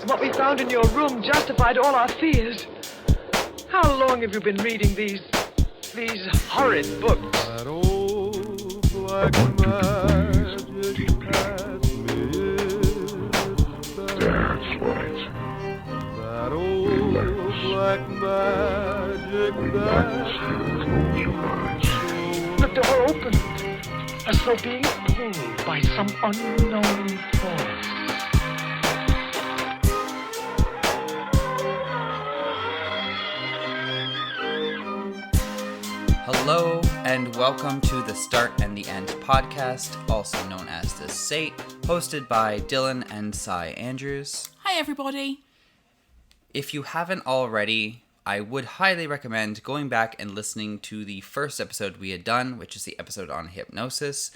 What we found in your room justified all our fears. How long have you been reading these horrid books? That old black magic has me. That's right. That old black magic Close your eyes. The door opened, as though being pulled by some unknown force. Hello and welcome to the Start and the End podcast, also known as the SATE, hosted by Dylan and Cy Andrews. Hi everybody. If you haven't already, I would highly recommend going back and listening to the first episode we had done, which is the episode on hypnosis.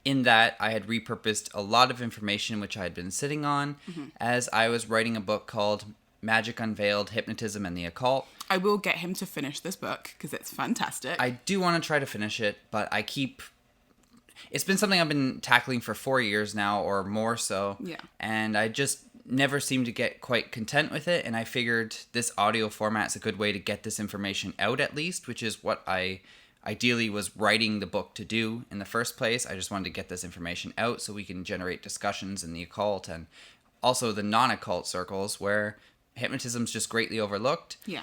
In that, I had repurposed a lot of information which I had been sitting on as I was writing a book called Magic Unveiled, Hypnotism and the Occult. I will get him to finish this book because it's fantastic. I do want to try to finish it, but it's been something I've been tackling for 4 years now or more so. Yeah. And I just never seem to get quite content with it. And I figured this audio format is a good way to get this information out at least, which is what I ideally was writing the book to do in the first place. I just wanted to get this information out so we can generate discussions in the occult and also the non-occult circles where hypnotism's just greatly overlooked. Yeah.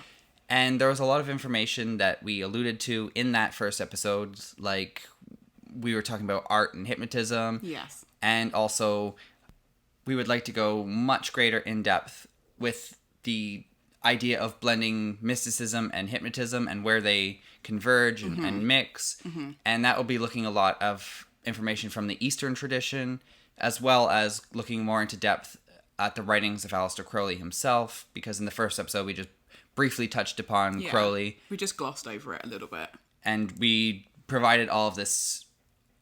And there was a lot of information that we alluded to in that first episode, like we were talking about art and hypnotism. Yes. And also we would like to go much greater in depth with the idea of blending mysticism and hypnotism and where they converge and mix. Mm-hmm. And that will be looking a lot of information from the Eastern tradition, as well as looking more into depth at the writings of Aleister Crowley himself, because in the first episode we just briefly touched upon Crowley. We just glossed over it a little bit. And we provided all of this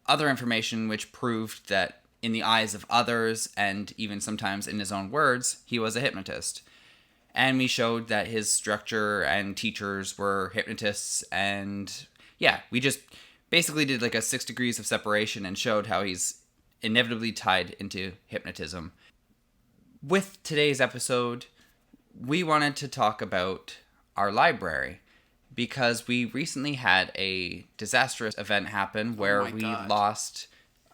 other information which proved that in the eyes of others, and even sometimes in his own words, he was a hypnotist. And we showed that his structure and teachers were hypnotists, and yeah, we just basically did like a 6 degrees of separation and showed how he's inevitably tied into hypnotism. With today's episode, we wanted to talk about our library because we recently had a disastrous event happen where we lost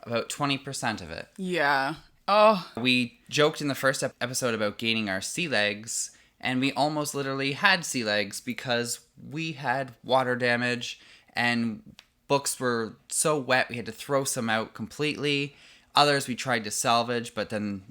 about 20% of it. Yeah. Oh. We joked in the first episode about gaining our sea legs, and we almost literally had sea legs because we had water damage and books were so wet we had to throw some out completely. Others we tried to salvage, but then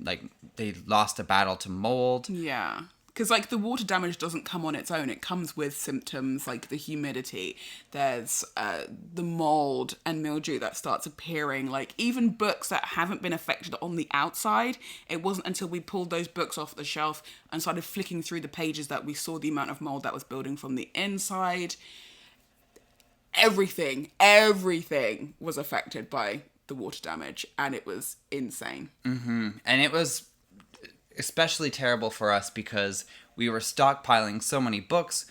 they lost a battle to mold. Yeah. Because the water damage doesn't come on its own. It comes with symptoms like the humidity. There's the mold and mildew that starts appearing. Even books that haven't been affected on the outside, it wasn't until we pulled those books off the shelf and started flicking through the pages that we saw the amount of mold that was building from the inside. Everything was affected by the water damage, and it was insane. Mm-hmm. And it was especially terrible for us because we were stockpiling so many books.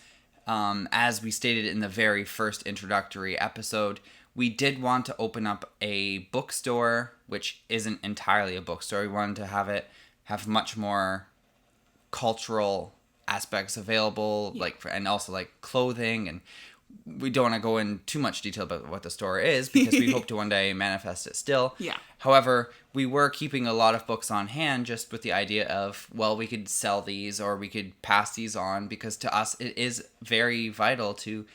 As we stated in the very first introductory episode, we did want to open up a bookstore, which isn't entirely a bookstore. We wanted to have much more cultural aspects available, and also clothing, and we don't want to go in too much detail about what the store is because we hope to one day manifest it still. Yeah. However, we were keeping a lot of books on hand just with the idea of, well, we could sell these or we could pass these on, because to us it is very vital to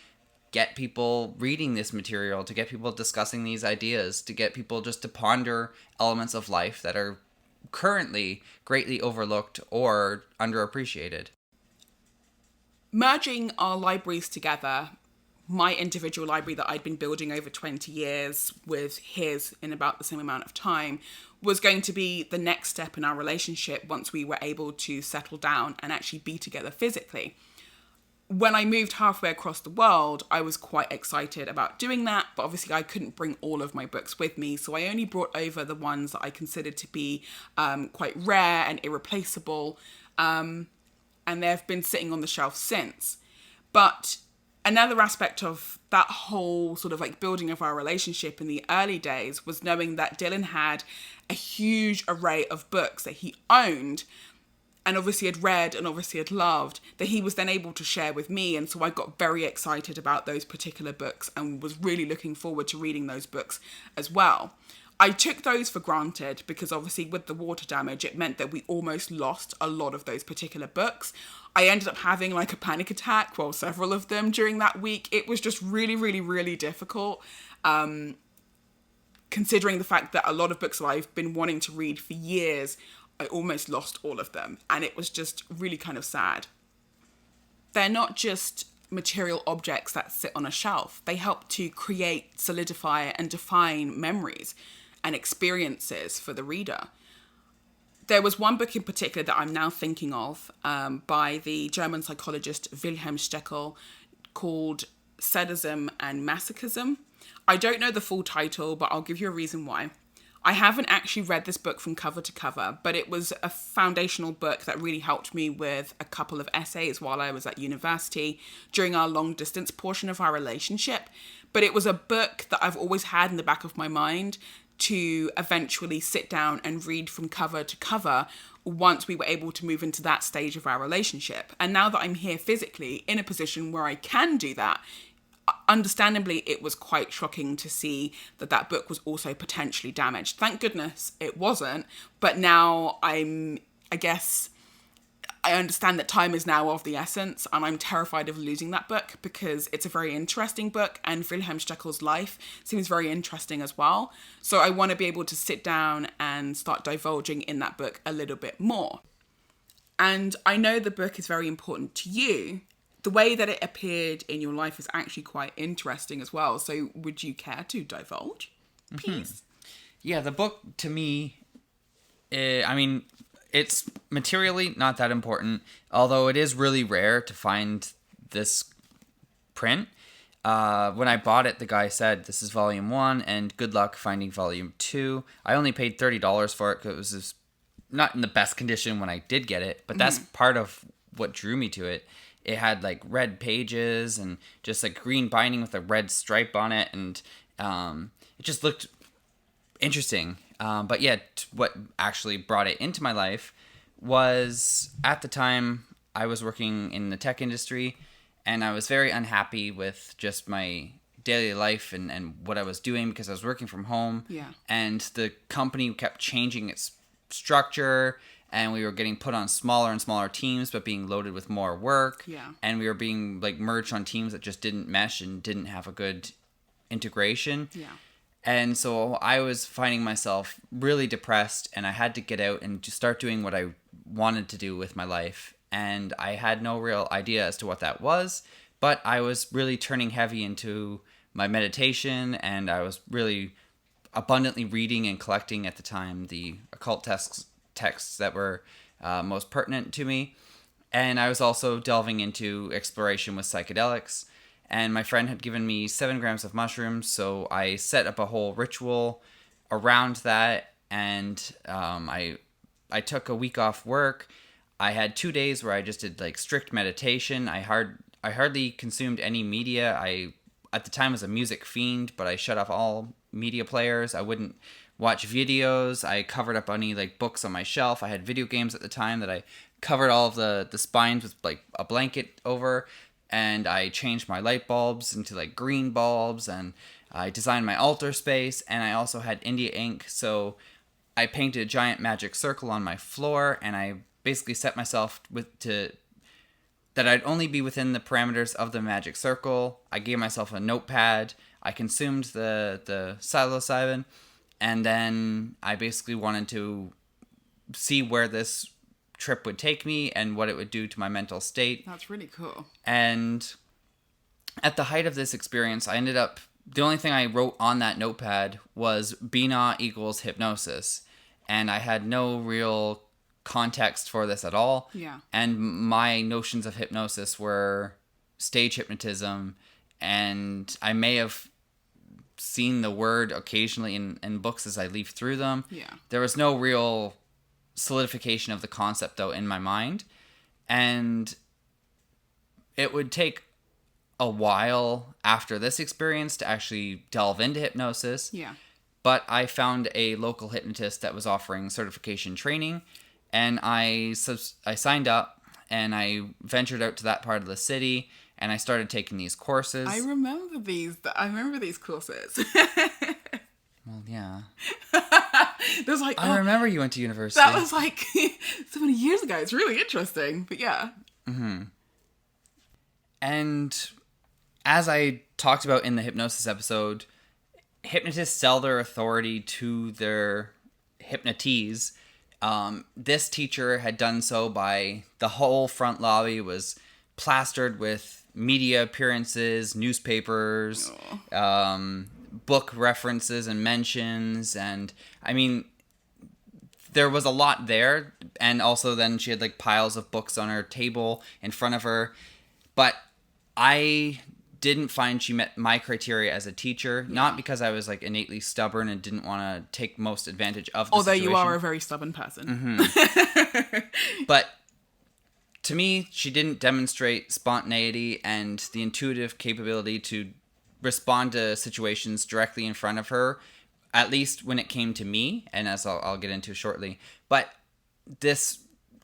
get people reading this material, to get people discussing these ideas, to get people just to ponder elements of life that are currently greatly overlooked or underappreciated. Merging our libraries together, my individual library that I'd been building over 20 years with his in about the same amount of time, was going to be the next step in our relationship once we were able to settle down and actually be together physically. When I moved halfway across the world, I was quite excited about doing that, but obviously I couldn't bring all of my books with me, so I only brought over the ones that I considered to be quite rare and irreplaceable, and they've been sitting on the shelf since. But another aspect of that whole sort of like building of our relationship in the early days was knowing that Dylan had a huge array of books that he owned and obviously had read and obviously had loved, that he was then able to share with me. And so I got very excited about those particular books and was really looking forward to reading those books as well. I took those for granted because obviously with the water damage, it meant that we almost lost a lot of those particular books. I ended up having like a panic attack, well, several of them during that week. It was just really, really, really difficult. Considering the fact that a lot of books that I've been wanting to read for years, I almost lost all of them. And it was just really kind of sad. They're not just material objects that sit on a shelf. They help to create, solidify, and define memories and experiences for the reader. There was one book in particular that I'm now thinking of by the German psychologist Wilhelm Stekel called Sadism and Masochism. I don't know the full title, but I'll give you a reason why. I haven't actually read this book from cover to cover, but it was a foundational book that really helped me with a couple of essays while I was at university during our long distance portion of our relationship. But it was a book that I've always had in the back of my mind to eventually sit down and read from cover to cover once we were able to move into that stage of our relationship. And now that I'm here physically in a position where I can do that, understandably, it was quite shocking to see that that book was also potentially damaged. Thank goodness it wasn't. But now I guess I understand that time is now of the essence, and I'm terrified of losing that book because it's a very interesting book, and Wilhelm Stekel's life seems very interesting as well. So I want to be able to sit down and start divulging in that book a little bit more. And I know the book is very important to you. The way that it appeared in your life is actually quite interesting as well. So would you care to divulge, please? Yeah, the book to me, it's materially not that important, although it is really rare to find this print. When I bought it, the guy said, this is volume 1 and good luck finding volume 2. I only paid $30 for it because it was just not in the best condition when I did get it, but that's part of what drew me to it. It had like red pages and just like green binding with a red stripe on it, and it just looked interesting. But yeah, what actually brought it into my life was, at the time I was working in the tech industry, and I was very unhappy with just my daily life and what I was doing because I was working from home. Yeah. And the company kept changing its structure, and we were getting put on smaller and smaller teams, but being loaded with more work. Yeah. And we were being like merged on teams that just didn't mesh and didn't have a good integration. Yeah. And so I was finding myself really depressed, and I had to get out and just start doing what I wanted to do with my life. And I had no real idea as to what that was, but I was really turning heavy into my meditation, and I was really abundantly reading and collecting at the time the occult texts that were most pertinent to me. And I was also delving into exploration with psychedelics. And my friend had given me 7 grams of mushrooms, so I set up a whole ritual around that. And I took a week off work. I had 2 days where I just did like strict meditation. I hardly consumed any media. I at the time was a music fiend, but I shut off all media players. I wouldn't watch videos. I covered up any like books on my shelf. I had video games at the time that I covered all of the spines with like a blanket over. And I changed my light bulbs into like green bulbs, and I designed my altar space, and I also had India ink. So I painted a giant magic circle on my floor, and I basically set myself that I'd only be within the parameters of the magic circle. I gave myself a notepad. I consumed the psilocybin, and then I basically wanted to see where this trip would take me and what it would do to my mental state. That's really cool. And at the height of this experience, I ended up, the only thing I wrote on that notepad was Bina equals hypnosis. And I had no real context for this at all. Yeah. And my notions of hypnosis were stage hypnotism, and I may have seen the word occasionally in books as I leaf through them. Yeah. There was no real solidification of the concept though in my mind, and it would take a while after this experience to actually delve into hypnosis. Yeah. But I found a local hypnotist that was offering certification training, and I signed up, and I ventured out to that part of the city, and I started taking these courses. I remember these courses. Well, yeah. There's like, I remember you went to university. that was like so many years ago. It's really interesting, but yeah. And as I talked about in the hypnosis episode, hypnotists sell their authority to their hypnotees. This teacher had done so by the whole front lobby was plastered with media appearances, newspapers, book references and mentions. And I mean, there was a lot there. And also then she had like piles of books on her table in front of her. But I didn't find she met my criteria as a teacher, not because I was like innately stubborn and didn't want to take most advantage of the situation. You are a very stubborn person. But to me, she didn't demonstrate spontaneity and the intuitive capability to respond to situations directly in front of her, at least when it came to me, and as I'll get into shortly. But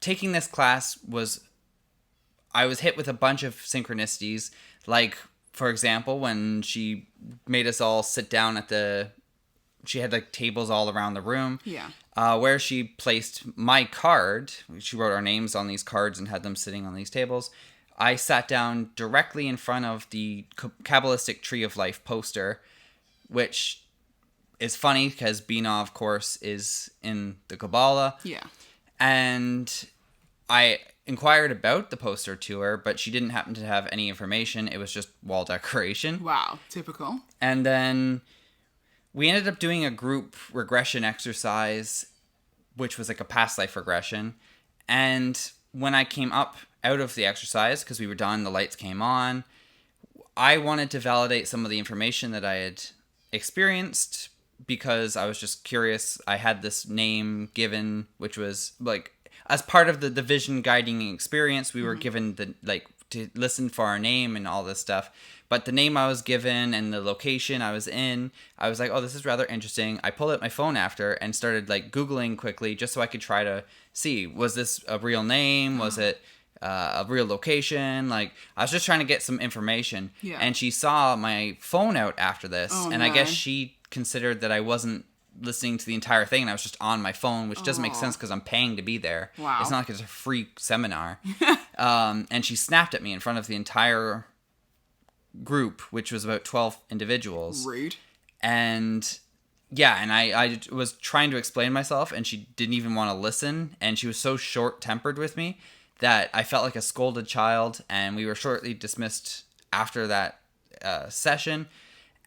taking this class I was hit with a bunch of synchronicities, like, for example, when she made us all sit down she had like tables all around the room. Yeah. Where she placed my card. She wrote our names on these cards and had them sitting on these tables. I sat down directly in front of the Kabbalistic Tree of Life poster, which is funny because Binah, of course, is in the Kabbalah. Yeah. And I inquired about the poster to her, but she didn't happen to have any information. It was just wall decoration. Wow. Typical. And then we ended up doing a group regression exercise, which was like a past life regression. And when I came up out of the exercise, because we were done, the lights came on, I wanted to validate some of the information that I had experienced because I was just curious. I had this name given, which was like, as part of the vision guiding experience, we were given to listen for our name and all this stuff. But the name I was given and the location I was in, I was like, oh, this is rather interesting. I pulled out my phone after and started like Googling quickly just so I could try to see, was this a real name? Was it a real location? Like, I was just trying to get some information. Yeah. And she saw my phone out after this. Oh, and I no. guess she considered that I wasn't listening to the entire thing and I was just on my phone, which doesn't make sense because I'm paying to be there. Wow. It's not like it's a free seminar. And she snapped at me in front of the entire group, which was about 12 individuals. Rude. And yeah, and I was trying to explain myself and she didn't even want to listen, and she was so short-tempered with me that I felt like a scolded child, and we were shortly dismissed after that session.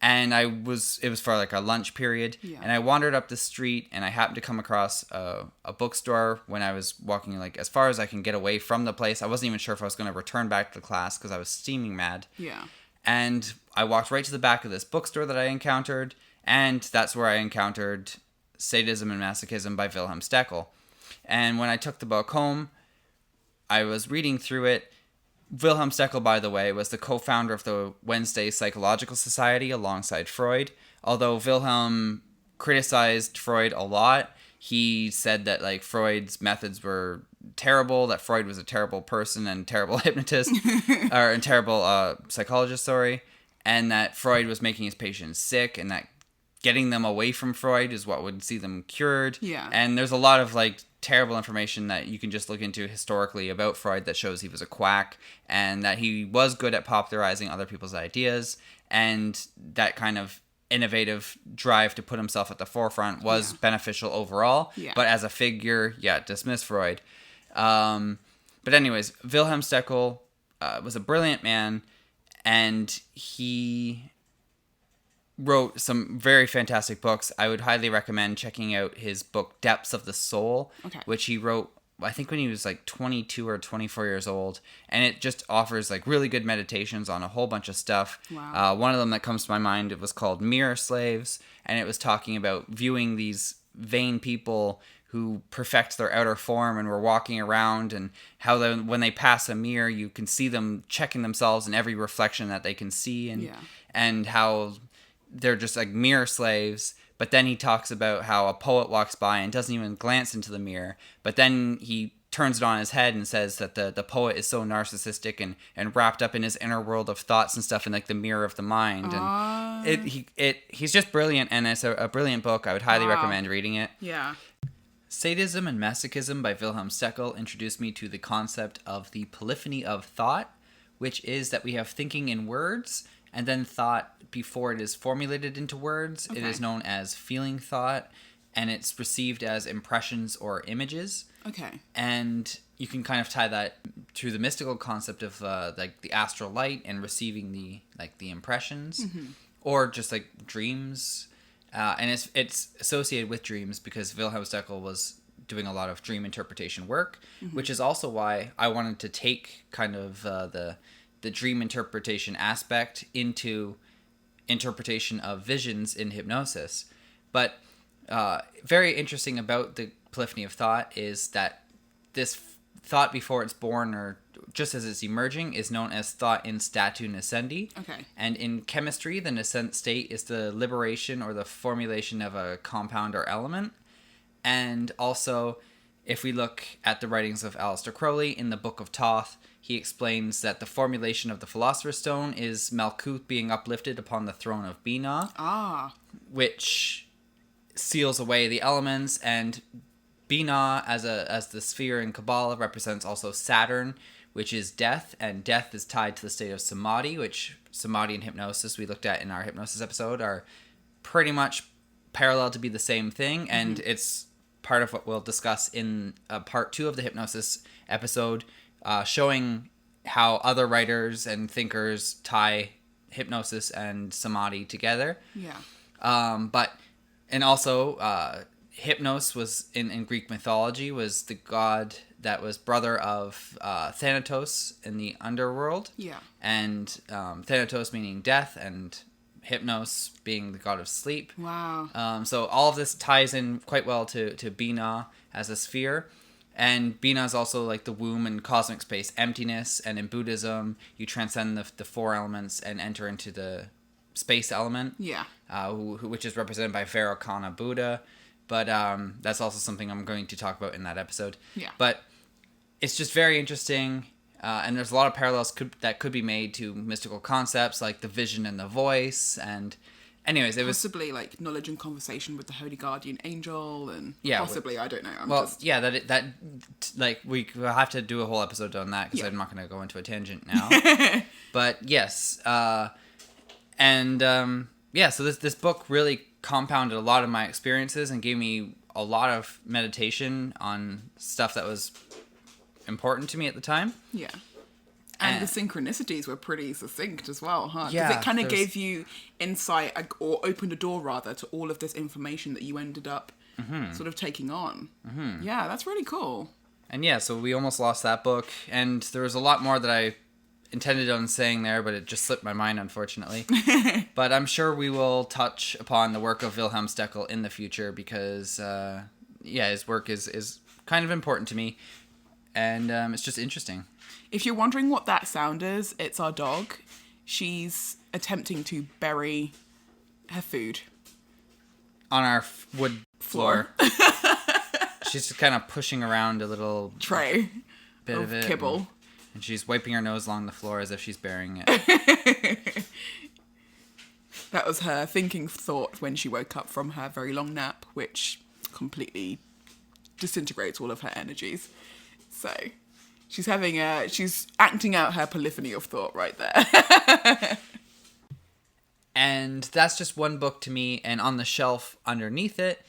And it was for like a lunch period. Yeah. And I wandered up the street and I happened to come across a bookstore when I was walking like as far as I can get away from the place. I wasn't even sure if I was going to return back to the class because I was steaming mad. Yeah. And I walked right to the back of this bookstore that I encountered. And that's where I encountered Sadism and Masochism by Wilhelm Stekel. And when I took the book home, I was reading through it. Wilhelm Stekel, by the way, was the co-founder of the Wednesday Psychological Society alongside Freud. Although Wilhelm criticized Freud a lot, he said that like Freud's methods were terrible, that Freud was a terrible person and terrible hypnotist, or a terrible psychologist, and that Freud was making his patients sick, and that getting them away from Freud is what would see them cured. Yeah. And there's a lot of like terrible information that you can just look into historically about Freud that shows he was a quack and that he was good at popularizing other people's ideas, and that kind of innovative drive to put himself at the forefront was beneficial overall. Yeah. But as a figure, dismiss Freud. But anyways, Wilhelm Stekel was a brilliant man, and he wrote some very fantastic books. I would highly recommend checking out his book Depths of the Soul, which he wrote, I think, when he was like 22 or 24 years old. And it just offers like really good meditations on a whole bunch of stuff. Wow. One of them that comes to my mind, it was called Mirror Slaves, and it was talking about viewing these vain people who perfect their outer form and were walking around, and how when they pass a mirror, you can see them checking themselves in every reflection that they can see, and how they're just like mirror slaves. But then he talks about how a poet walks by and doesn't even glance into the mirror, but then he turns it on his head and says that the poet is so narcissistic and wrapped up in his inner world of thoughts and stuff, in like the mirror of the mind. And he's just brilliant, and it's a brilliant book. I would highly recommend reading it. Yeah. Sadism and Masochism by Wilhelm Stekel introduced me to the concept of the polyphony of thought, which is that we have thinking in words and then thought before it is formulated into words. Okay. It is known as feeling thought, and it's received as impressions or images. Okay. And you can kind of tie that to the mystical concept of like the astral light and receiving the impressions, or just like dreams. And it's associated with dreams because Wilhelm Stekel was doing a lot of dream interpretation work, which is also why I wanted to take kind of the dream interpretation aspect into interpretation of visions in hypnosis. But very interesting about the polyphony of thought is that this thought before it's born, or just as it's emerging, is known as thought in statu nascendi. Okay. And in chemistry, the nascent state is the liberation or the formulation of a compound or element. And also, if we look at the writings of Aleister Crowley in the Book of Thoth, he explains that the formulation of the Philosopher's Stone is Malkuth being uplifted upon the throne of Binah, which seals away the elements, and Binah as the sphere in Kabbalah represents also Saturn, which is death, and death is tied to the state of samadhi, which samadhi and hypnosis we looked at in our hypnosis episode are pretty much parallel to be the same thing, and it's part of what we'll discuss in part 2 of the hypnosis episode, showing how other writers and thinkers tie hypnosis and samadhi together. Yeah. And also, Hypnos was in Greek mythology was the god that was brother of Thanatos in the underworld. Yeah. And Thanatos meaning death, and Hypnos being the god of sleep. Wow. So all of this ties in quite well to Binah as a sphere. And Binah is also like the womb and cosmic space emptiness. And in Buddhism, you transcend the four elements and enter into the space element. Yeah. Which is represented by Vairocana Buddha. But that's also something I'm going to talk about in that episode. Yeah. But it's just very interesting. And there's a lot of parallels that could be made to mystical concepts like the vision and the voice. And anyways, it was possibly like knowledge and conversation with the holy guardian angel, and yeah, possibly I don't know. We'll have to do a whole episode on that because I'm not going to go into a tangent now. But yes, so this book really compounded a lot of my experiences and gave me a lot of meditation on stuff that was important to me at the time. Yeah. And the synchronicities were pretty succinct as well, huh? Because Yeah, it kind of gave you insight, or opened a door, rather, to all of this information that you ended up sort of taking on. Mm-hmm. Yeah, that's really cool. And yeah, so we almost lost that book. And there was a lot more that I intended on saying there, but it just slipped my mind, unfortunately. But I'm sure we will touch upon the work of Wilhelm Stekel in the future because, his work is kind of important to me. And it's just interesting. If you're wondering what that sound is, it's our dog. She's attempting to bury her food on our wood floor. She's just kind of pushing around a little tray bit of it, kibble. And she's wiping her nose along the floor as if she's burying it. That was her thinking thought when she woke up from her very long nap, which completely disintegrates all of her energies. So she's acting out her polyphony of thought right there. And that's just one book to me. And on the shelf underneath it,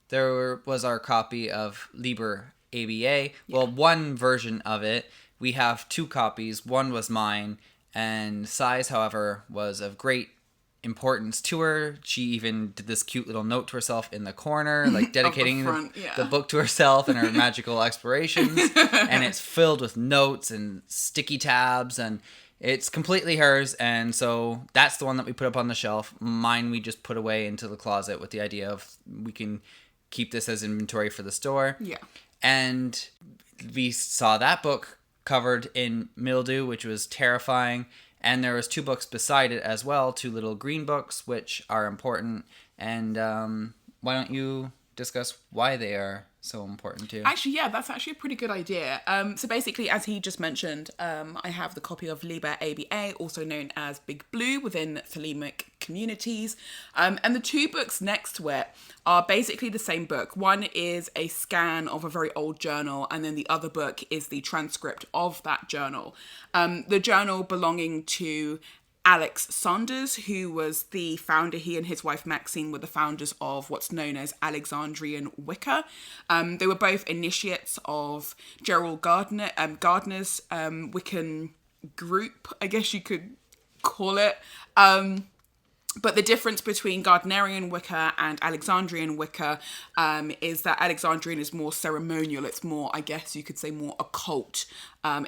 there was our copy of Liber ABA. Yeah. Well, one version of it. We have two copies. One was mine. And Sai's, however, was of great importance to her. She even did this cute little note to herself in the corner, like dedicating the book to herself and her magical explorations. And it's filled with notes and sticky tabs, and it's completely hers. And so that's the one that we put up on the shelf. Mine we just put away into the closet with the idea of we can keep this as inventory for the store. Yeah. And we saw that book covered in mildew, which was terrifying. And there was 2 books beside it as well, 2 little green books, which are important. And why don't you discuss why they are so important too? Actually, yeah, that's actually a pretty good idea. So basically, as he just mentioned, I have the copy of Liber ABA, also known as Big Blue within thelemic communities. And the 2 books next to it are basically the same book. One is a scan of a very old journal, and then the other book is the transcript of that journal. The journal belonging to Alex Saunders, who was the founder, he and his wife Maxine were the founders of what's known as Alexandrian Wicca. They were both initiates of Gerald Gardner's Wiccan group, I guess you could call it. But the difference between Gardnerian Wicca and Alexandrian Wicca is that Alexandrian is more ceremonial. It's more, I guess you could say, more occult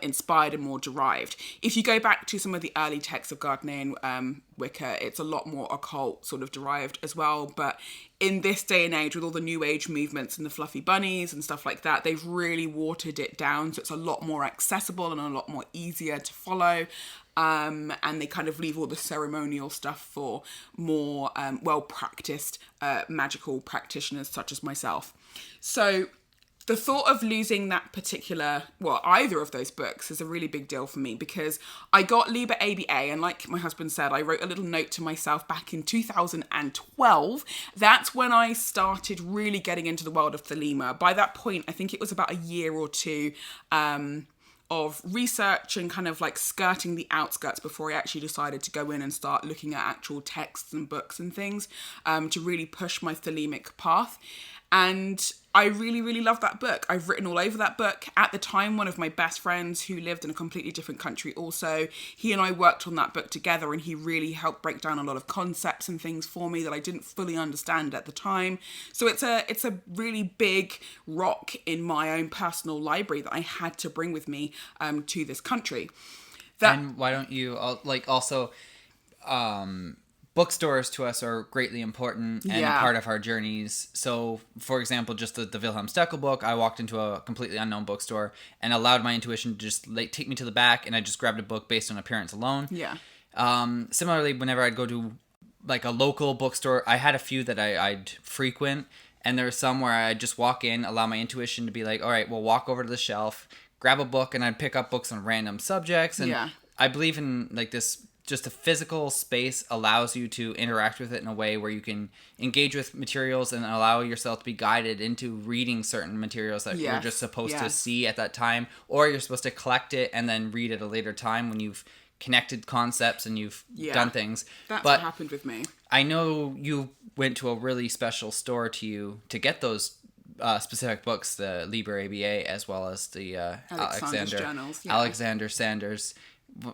inspired and more derived. If you go back to some of the early texts of Gardnerian Wicca, it's a lot more occult sort of derived as well. But in this day and age, with all the new age movements and the fluffy bunnies and stuff like that, they've really watered it down. So it's a lot more accessible and a lot more easier to follow. And they kind of leave all the ceremonial stuff for more well-practiced magical practitioners such as myself. So the thought of losing that particular, well, either of those books is a really big deal for me, because I got Liber ABA, and like my husband said, I wrote a little note to myself back in 2012. That's when I started really getting into the world of Thelema. By that point, I think it was about a year or two of research and kind of like skirting the outskirts before I actually decided to go in and start looking at actual texts and books and things to really push my thelemic path. And I really, really love that book. I've written all over that book. At the time, one of my best friends who lived in a completely different country also, he and I worked on that book together, and he really helped break down a lot of concepts and things for me that I didn't fully understand at the time. So it's a really big rock in my own personal library that I had to bring with me to this country. And why don't you, also... bookstores to us are greatly important and a part of our journeys. So, for example, just the Wilhelm Stekel book, I walked into a completely unknown bookstore and allowed my intuition to just take me to the back, and I just grabbed a book based on appearance alone. Yeah. Similarly, whenever I'd go to like a local bookstore, I had a few that I'd frequent, and there were some where I'd just walk in, allow my intuition to be like, all right, well, walk over to the shelf, grab a book, and I'd pick up books on random subjects. And I believe in like this. Just a physical space allows you to interact with it in a way where you can engage with materials and allow yourself to be guided into reading certain materials that you're just supposed to see at that time, or you're supposed to collect it and then read at a later time when you've connected concepts and you've done things. That's what happened with me. I know you went to a really special store to get those specific books, the Liber ABA as well as the Alexander Sanders.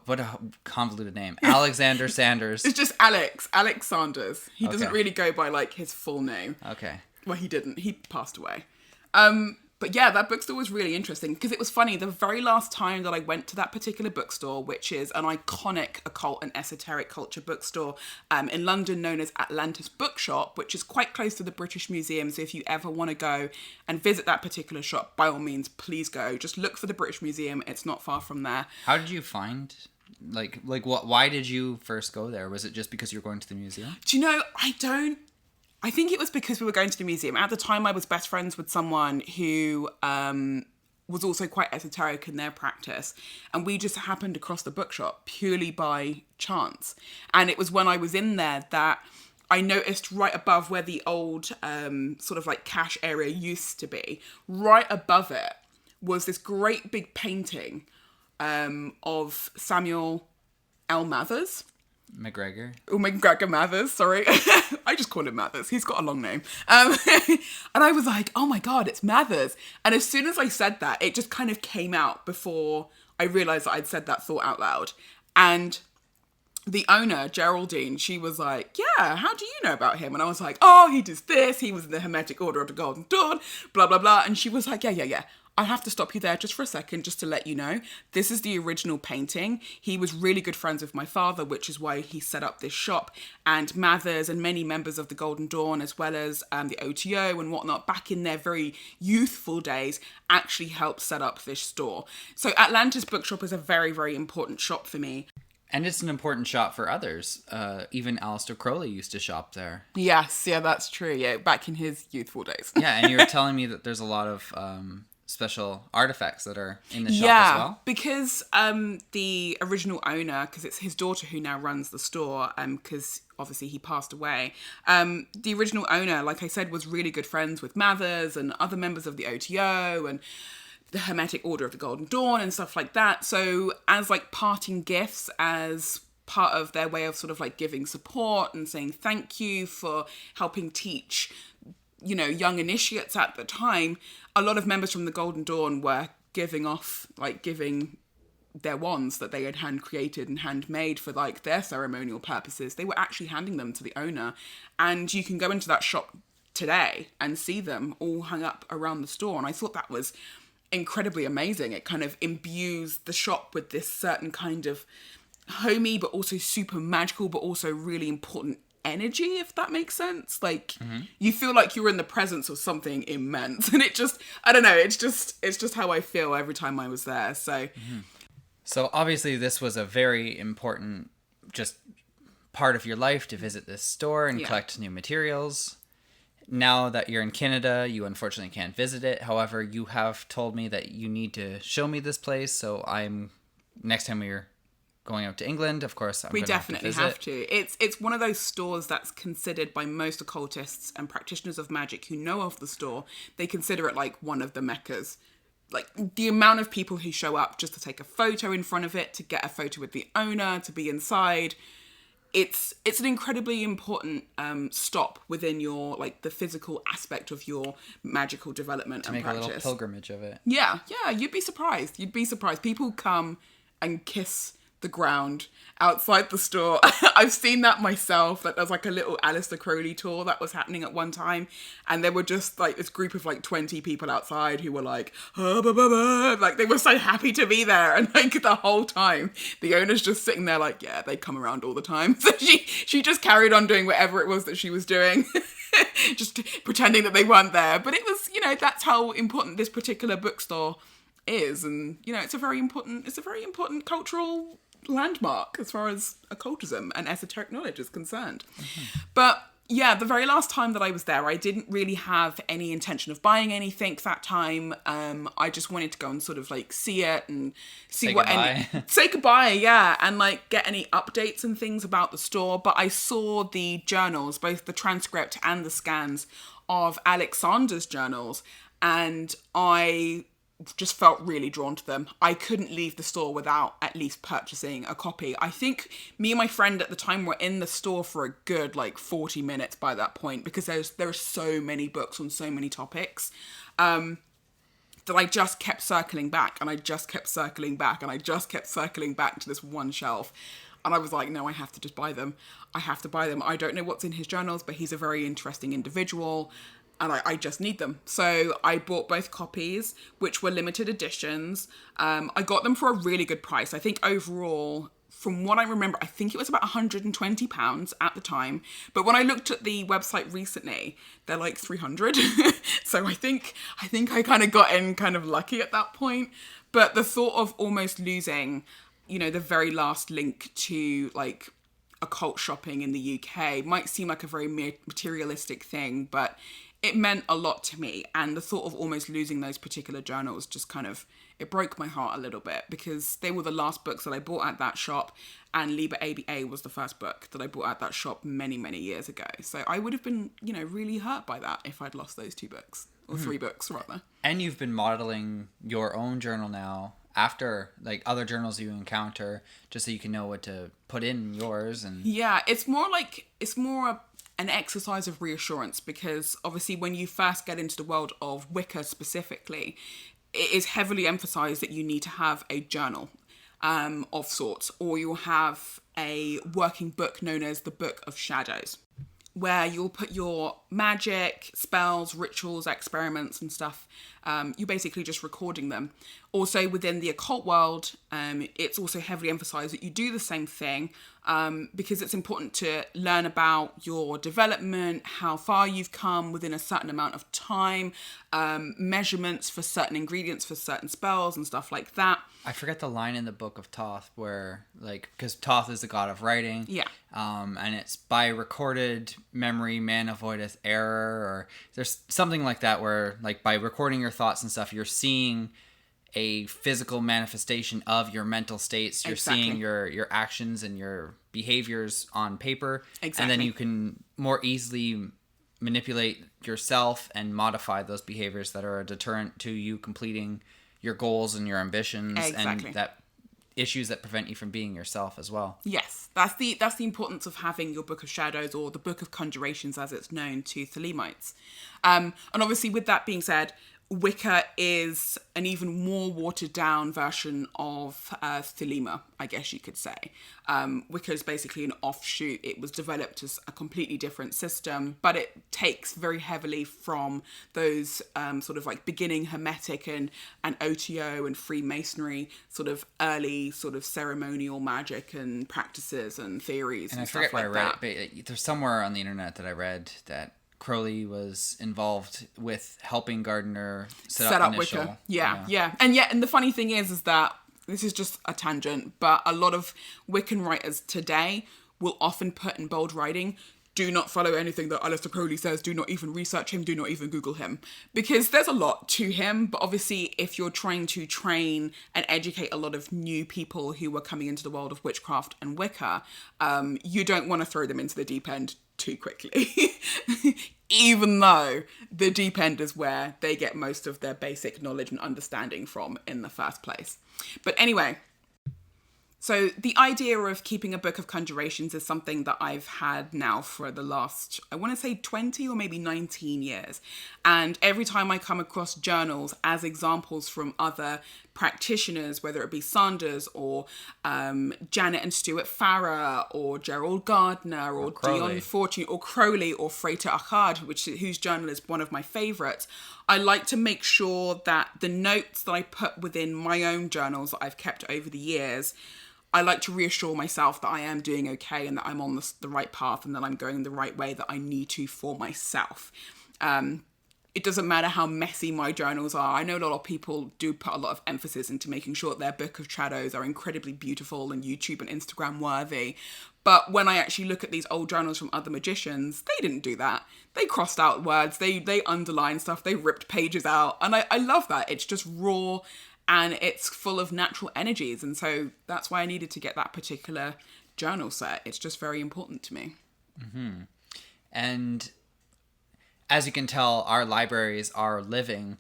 What a convoluted name. Alexander Sanders. It's just Alex Sanders. He doesn't really go by like his full name. Okay. Well, he didn't. He passed away. But yeah, that bookstore was really interesting because it was funny. The very last time that I went to that particular bookstore, which is an iconic occult and esoteric culture bookstore in London known as Atlantis Bookshop, which is quite close to the British Museum. So if you ever want to go and visit that particular shop, by all means, please go. Just look for the British Museum. It's not far from there. How did you find... Like what? Why did you first go there? Was it just because you were going to the museum? Do you know, I think it was because we were going to the museum. At the time, I was best friends with someone who was also quite esoteric in their practice. And we just happened across the bookshop purely by chance. And it was when I was in there that I noticed right above where the old sort of like cash area used to be, right above it was this great big painting of Samuel L. Mathers. McGregor Mathers, sorry. I just call him Mathers. He's got a long name. And I was like, oh my God, it's Mathers. And as soon as I said that, it just kind of came out before I realised that I'd said that thought out loud. And the owner, Geraldine, she was like, yeah, how do you know about him? And I was like, oh, he does this. He was in the Hermetic Order of the Golden Dawn, blah, blah, blah. And she was like, yeah. I have to stop you there just for a second, just to let you know, this is the original painting. He was really good friends with my father, which is why he set up this shop. And Mathers and many members of the Golden Dawn, as well as the OTO and whatnot, back in their very youthful days, actually helped set up this store. So Atlantis Bookshop is a very, very important shop for me. And it's an important shop for others. Even Aleister Crowley used to shop there. Yes, yeah, that's true. Yeah, back in his youthful days. Yeah, and you were telling me that there's a lot of special artifacts that are in the shop as well. Because the original owner, because it's his daughter who now runs the store, because obviously he passed away. The original owner, like I said, was really good friends with Mathers and other members of the OTO and the Hermetic Order of the Golden Dawn and stuff like that. So as like parting gifts, as part of their way of sort of like giving support and saying thank you for helping teach, you know, young initiates at the time, a lot of members from the Golden Dawn were giving their wands that they had hand created and handmade for like their ceremonial purposes. They were actually handing them to the owner, and you can go into that shop today and see them all hung up around the store. And I thought that was incredibly amazing. It kind of imbues the shop with this certain kind of homey but also super magical but also really important energy, if that makes sense. Like you feel like you're in the presence of something immense, and it just, I don't know, it's just how I feel every time I was there. So obviously this was a very important just part of your life to visit this store and collect new materials. Now that you're in Canada, you unfortunately can't visit it. However, you have told me that you need to show me this place. So next time we're going out to England, of course, we definitely have to. It's one of those stores that's considered by most occultists and practitioners of magic who know of the store. They consider it like one of the meccas. Like the amount of people who show up just to take a photo in front of it, to get a photo with the owner, to be inside. It's an incredibly important stop within your, like, the physical aspect of your magical development and practice. To make a little pilgrimage of it. Yeah, you'd be surprised. People come and kiss the ground outside the store. I've seen that myself. That there's like a little Aleister Crowley tour that was happening at one time, and there were just like this group of like 20 people outside who were like, like they were so happy to be there, and like the whole time the owner's just sitting there like, yeah, they come around all the time. So she just carried on doing whatever it was that she was doing. Just pretending that they weren't there. But it was, you know, that's how important this particular bookstore is, and you know, it's a very important cultural landmark as far as occultism and esoteric knowledge is concerned. But yeah, the very last time that I was there, I didn't really have any intention of buying anything that time. I just wanted to go and sort of like see it and say goodbye, yeah, and like get any updates and things about the store. But I saw the journals, both the transcript and the scans of Alexander's journals, and I just felt really drawn to them. I couldn't leave the store without at least purchasing a copy. I think me and my friend at the time were in the store for a good like 40 minutes by that point, because there are so many books on so many topics that I just kept circling back, and I just kept circling back, and I just kept circling back to this one shelf. And I was like, no, I have to just buy them. I have to buy them. I don't know what's in his journals, but he's a very interesting individual, and I just need them. So I bought both copies, which were limited editions. I got them for a really good price. I think overall, from what I remember, I think it was about £120 at the time. But when I looked at the website recently, they're like 300. So I think I kind of got in kind of lucky at that point. But the thought of almost losing, you know, the very last link to like occult shopping in the UK might seem like a very materialistic thing, but it meant a lot to me. And the thought of almost losing those particular journals just kind of, it broke my heart a little bit, because they were the last books that I bought at that shop, and Liber ABA was the first book that I bought at that shop many, many years ago. So I would have been, you know, really hurt by that if I'd lost those 2 books, or 3 books rather. And you've been modeling your own journal now after like other journals you encounter, just so you can know what to put in yours. And yeah, it's more an exercise of reassurance, because obviously when you first get into the world of Wicca specifically, it is heavily emphasized that you need to have a journal of sorts, or you'll have a working book known as the Book of Shadows. where you'll put your magic, spells, rituals, experiments and stuff. You're basically just recording them. Also within the occult world, it's also heavily emphasized that you do the same thing because it's important to learn about your development, how far you've come within a certain amount of time, measurements for certain ingredients for certain spells and stuff like that. I forget the line in the Book of Thoth where, like, because Thoth is the god of writing. Yeah. And it's by recorded memory, man avoideth error, or there's something like that where, like, by recording your thoughts and stuff, you're seeing a physical manifestation of your mental states. You're Exactly. seeing your actions and your behaviors on paper. Exactly. And then you can more easily manipulate yourself and modify those behaviors that are a deterrent to you completing your goals and your ambitions. Exactly. And that issues that prevent you from being yourself as well. Yes, that's the importance of having your Book of Shadows, or the Book of Conjurations as it's known to Thelemites. And obviously with that being said, Wicca is an even more watered down version of Thelema, I guess you could say. Wicca is basically an offshoot. It was developed as a completely different system, but it takes very heavily from those sort of like beginning Hermetic and OTO and Freemasonry sort of early sort of ceremonial magic and practices and theories and I stuff forget where like I that. read it, but there's somewhere on the internet that I read that Crowley was involved with helping Gardner set up initial. Wicca. Yeah. And the funny thing is that this is just a tangent, but a lot of Wiccan writers today will often put in bold writing, do not follow anything that Aleister Crowley says, do not even research him, do not even Google him. Because there's a lot to him, but obviously if you're trying to train and educate a lot of new people who are coming into the world of witchcraft and Wicca, you don't want to throw them into the deep end too quickly. Even though the deep end is where they get most of their basic knowledge and understanding from in the first place. But anyway, so the idea of keeping a book of conjurations is something that I've had now for the last, I want to say 20 or maybe 19 years. And every time I come across journals as examples from other practitioners, whether it be Sanders or Janet and Stuart Farrer or Gerald Gardner or Dion Fortune or Crowley or Frater Achard, whose journal is one of my favourites, I like to make sure that the notes that I put within my own journals that I've kept over the years, I like to reassure myself that I am doing okay and that I'm on the right path and that I'm going the right way that I need to for myself. It doesn't matter how messy my journals are. I know a lot of people do put a lot of emphasis into making sure that their Book of Shadows are incredibly beautiful and YouTube and Instagram worthy. But when I actually look at these old journals from other magicians, they didn't do that. They crossed out words, they underlined stuff, they ripped pages out. And I love that. It's just raw and it's full of natural energies. And so that's why I needed to get that particular journal set. It's just very important to me. Mm-hmm. And as you can tell, our libraries are living.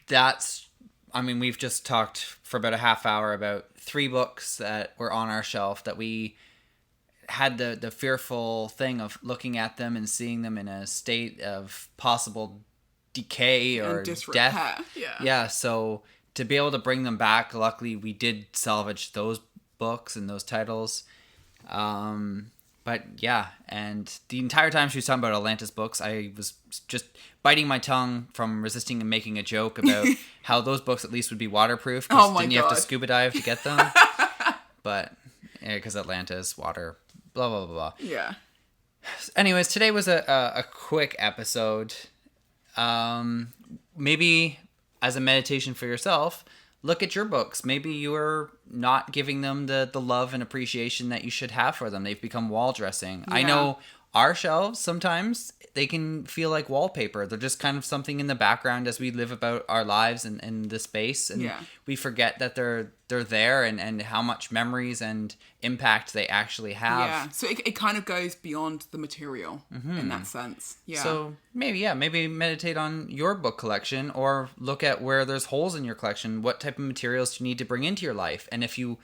We've just talked for about a half hour about 3 books that were on our shelf that we had the fearful thing of looking at them and seeing them in a state of possible decay or And disrepair. death. Yeah. So to be able to bring them back, luckily we did salvage those books and those titles. But yeah, and the entire time she was talking about Atlantis books, I was just biting my tongue from resisting and making a joke about how those books at least would be waterproof. Oh my didn't you have to God. scuba dive to get them? But because Atlantis, water, blah, blah, blah, blah. Yeah. Anyways, today was a quick episode. Maybe as a meditation for yourself, look at your books. Maybe you're not giving them the love and appreciation that you should have for them. They've become wall dressing. Yeah. I know our shelves, sometimes they can feel like wallpaper. They're just kind of something in the background as we live about our lives in the space. And Yeah. we forget that they're there and how much memories and impact they actually have. Yeah. So it kind of goes beyond the material in that sense. Yeah. So maybe meditate on your book collection or look at where there's holes in your collection. What type of materials do you need to bring into your life? And if you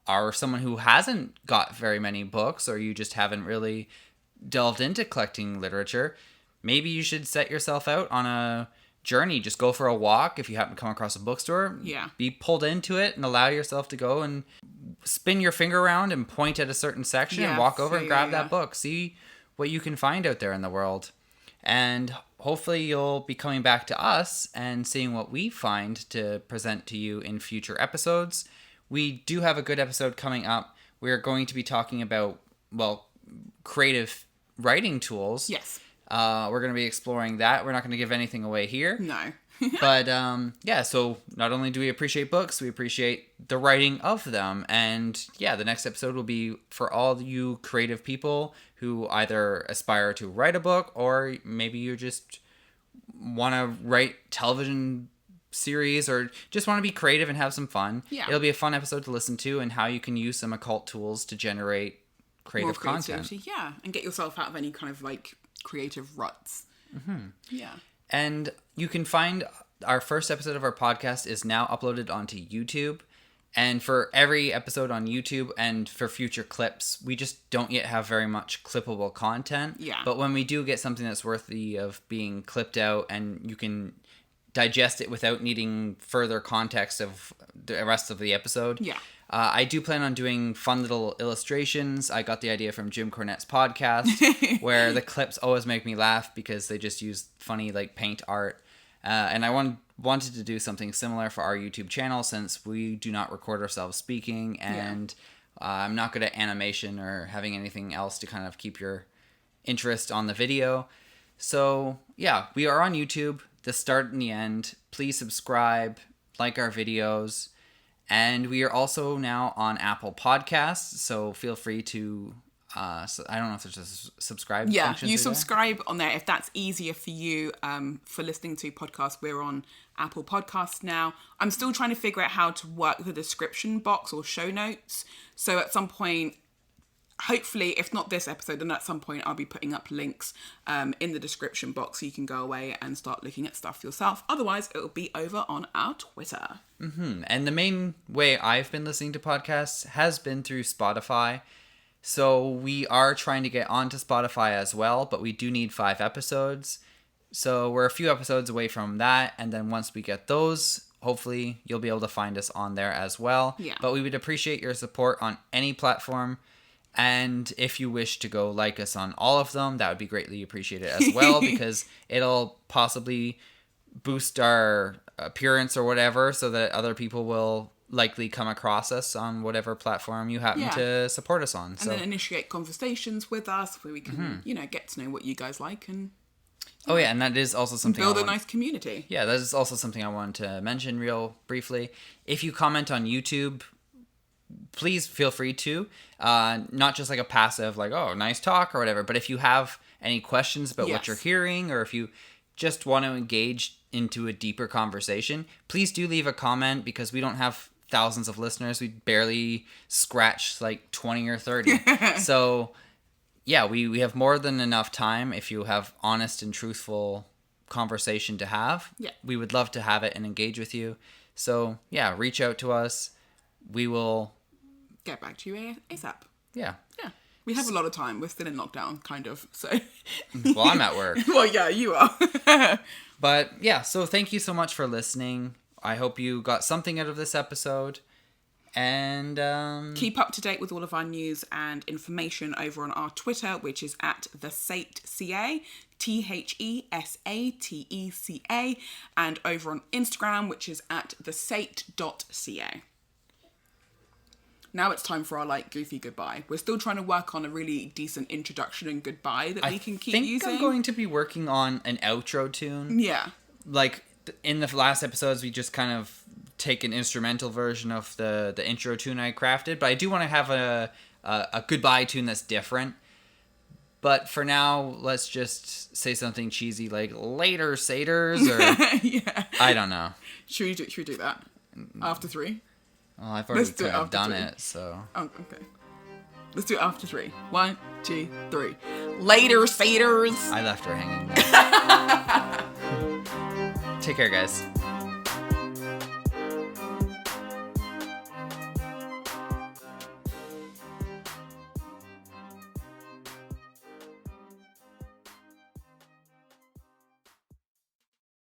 are someone who hasn't got very many books or you just haven't really delved into collecting literature, maybe you should set yourself out on a journey. Just go for a walk. If you happen to come across a bookstore, be pulled into it and allow yourself to go and spin your finger around and point at a certain section and walk over and grab that book. See what you can find out there in the world. And hopefully you'll be coming back to us and seeing what we find to present to you in future episodes. We do have a good episode coming up. We're going to be talking about, creative writing tools. Yes. We're going to be exploring that. We're not going to give anything away here. No. But so not only do we appreciate books, we appreciate the writing of them. And the next episode will be for all you creative people who either aspire to write a book, or maybe you just want to write television series, or just want to be creative and have some fun. Yeah. It'll be a fun episode to listen to, and how you can use some occult tools to generate creative content. Yeah, and get yourself out of any kind of like creative ruts. Mm-hmm. Yeah. And you can find our first episode of our podcast is now uploaded onto YouTube. And for every episode on YouTube and for future clips, we just don't yet have very much clippable content. Yeah. But when we do get something that's worthy of being clipped out and you can digest it without needing further context of the rest of the episode. Yeah. I do plan on doing fun little illustrations. I got the idea from Jim Cornette's podcast, where the clips always make me laugh because they just use funny like paint art. And I wanted to do something similar for our YouTube channel, since we do not record ourselves speaking, and I'm not good at animation or having anything else to kind of keep your interest on the video. So we are on YouTube, the start and the end. Please subscribe, like our videos. And we are also now on Apple Podcasts, so feel free to, I don't know if there's a subscribe function. Yeah, you subscribe on there if that's easier for you for listening to podcasts. We're on Apple Podcasts now. I'm still trying to figure out how to work the description box or show notes. So at some point, hopefully, if not this episode, then at some point I'll be putting up links in the description box so you can go away and start looking at stuff yourself. Otherwise, it'll be over on our Twitter. Mm-hmm. And the main way I've been listening to podcasts has been through Spotify. So we are trying to get onto Spotify as well, but we do need 5 episodes. So we're a few episodes away from that. And then once we get those, hopefully you'll be able to find us on there as well. Yeah. But we would appreciate your support on any platform. And if you wish to go like us on all of them, that would be greatly appreciated as well, because it'll possibly boost our appearance or whatever, so that other people will likely come across us on whatever platform you happen to support us on. And then initiate conversations with us where we can, get to know what you guys like and... and that is also something build a nice community. Yeah, that is also something I wanted to mention real briefly. If you comment on YouTube, please feel free to, not just like a passive, like, oh, nice talk or whatever, but if you have any questions about what you're hearing, or if you just want to engage into a deeper conversation, please do leave a comment, because we don't have thousands of listeners. We barely scratch like 20 or 30. So we have more than enough time if you have honest and truthful conversation to have. Yeah. We would love to have it and engage with you. So reach out to us. We will get back to you ASAP. Yeah. We have a lot of time. We're still in lockdown, kind of. So. Well, I'm at work. Well, yeah, you are. But so thank you so much for listening. I hope you got something out of this episode. And keep up to date with all of our news and information over on our Twitter, which is at the SATECA, THESATECA, and over on Instagram, which is at thesate.ca. Now it's time for our goofy goodbye. We're still trying to work on a really decent introduction and goodbye that we can keep using. I'm going to be working on an outro tune. Yeah. Like in the last episodes, we just kind of take an instrumental version of the intro tune I crafted, but I do want to have a goodbye tune that's different. But for now, let's just say something cheesy like "Later, Satyrs," or I don't know. Should we do that after 3? Well, I've already kind of done it, so. Oh, okay. Let's do it after 3. 1, 2, 3. Later, Satyrs. I left her hanging there. Take care, guys.